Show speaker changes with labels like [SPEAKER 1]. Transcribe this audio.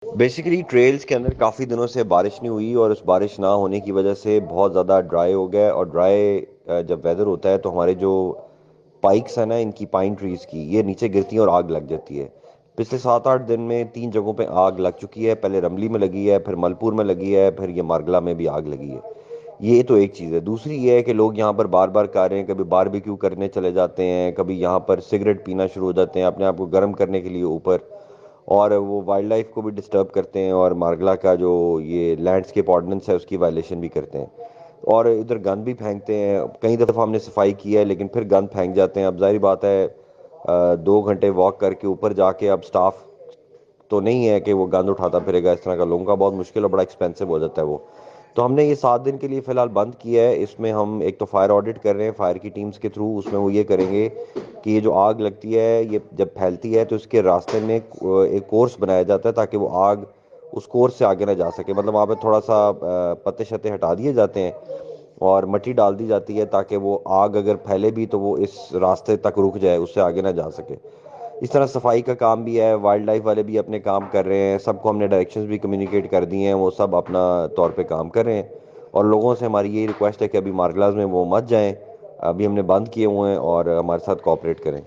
[SPEAKER 1] Basically trails کے اندر کافی دنوں سے بارش نہیں ہوئی، اور اس بارش نہ ہونے کی وجہ سے بہت زیادہ ڈرائی ہو گیا ہے، اور ڈرائی جب ویدر ہوتا ہے تو ہمارے جو پائکس ہیں نا ان کی پائن ٹریز کی، یہ نیچے گرتی ہیں اور آگ لگ جاتی ہے۔ پچھلے 7-8 دن میں 3 جگہوں پہ آگ لگ چکی ہے، پہلے رملی میں لگی ہے، پھر ملپور میں لگی ہے، پھر یہ مارگلا میں بھی آگ لگی ہے۔ یہ تو ایک چیز ہے۔ دوسری یہ ہے کہ لوگ یہاں پر بار بار کر رہے ہیں، کبھی باربیکیو کرنے چلے جاتے ہیں، کبھی یہاں پر سگریٹ پینا شروع ہو جاتے ہیں اپنے آپ کو گرم کرنے کے لیے اوپر، اور وہ وائلڈ لائف کو بھی ڈسٹرب کرتے ہیں، اور مارگلا کا جو یہ لینڈسکیپ آرڈیننس ہے اس کی وائلیشن بھی کرتے ہیں، اور ادھر گند بھی پھینکتے ہیں۔ کئی دفعہ ہم نے صفائی کی ہے لیکن پھر گند پھینک جاتے ہیں۔ اب ظاہری بات ہے 2 گھنٹے واک کر کے اوپر جا کے اب سٹاف تو نہیں ہے کہ وہ گند اٹھاتا پھرے گا، اس طرح کا لوگوں کا بہت مشکل اور بڑا ایکسپینسو ہو جاتا ہے وہ۔ تو ہم نے یہ 7 دن کے لیے فی الحال بند کیا ہے۔ اس میں ہم ایک تو فائر آڈٹ کر رہے ہیں فائر کی ٹیمز کے تھرو، اس میں وہ یہ کریں گے کہ یہ جو آگ لگتی ہے یہ جب پھیلتی ہے تو اس کے راستے میں ایک کورس بنایا جاتا ہے تاکہ وہ آگ اس کورس سے آگے نہ جا سکے، مطلب وہاں پہ تھوڑا سا پتے شتے ہٹا دیے جاتے ہیں اور مٹی ڈال دی جاتی ہے تاکہ وہ آگ اگر پھیلے بھی تو وہ اس راستے تک رک جائے، اس سے آگے نہ جا سکے۔ اس طرح صفائی کا کام بھی ہے، وائلڈ لائف والے بھی اپنے کام کر رہے ہیں، سب کو ہم نے ڈائریکشنز بھی کمیونیکیٹ کر دی ہیں، وہ سب اپنا طور پہ کام کر رہے ہیں، اور لوگوں سے ہماری یہی ریکویسٹ ہے کہ ابھی مارگلاز میں وہ مت جائیں، ابھی ہم نے بند کیے ہوئے ہیں، اور ہمارے ساتھ کوآپریٹ کریں۔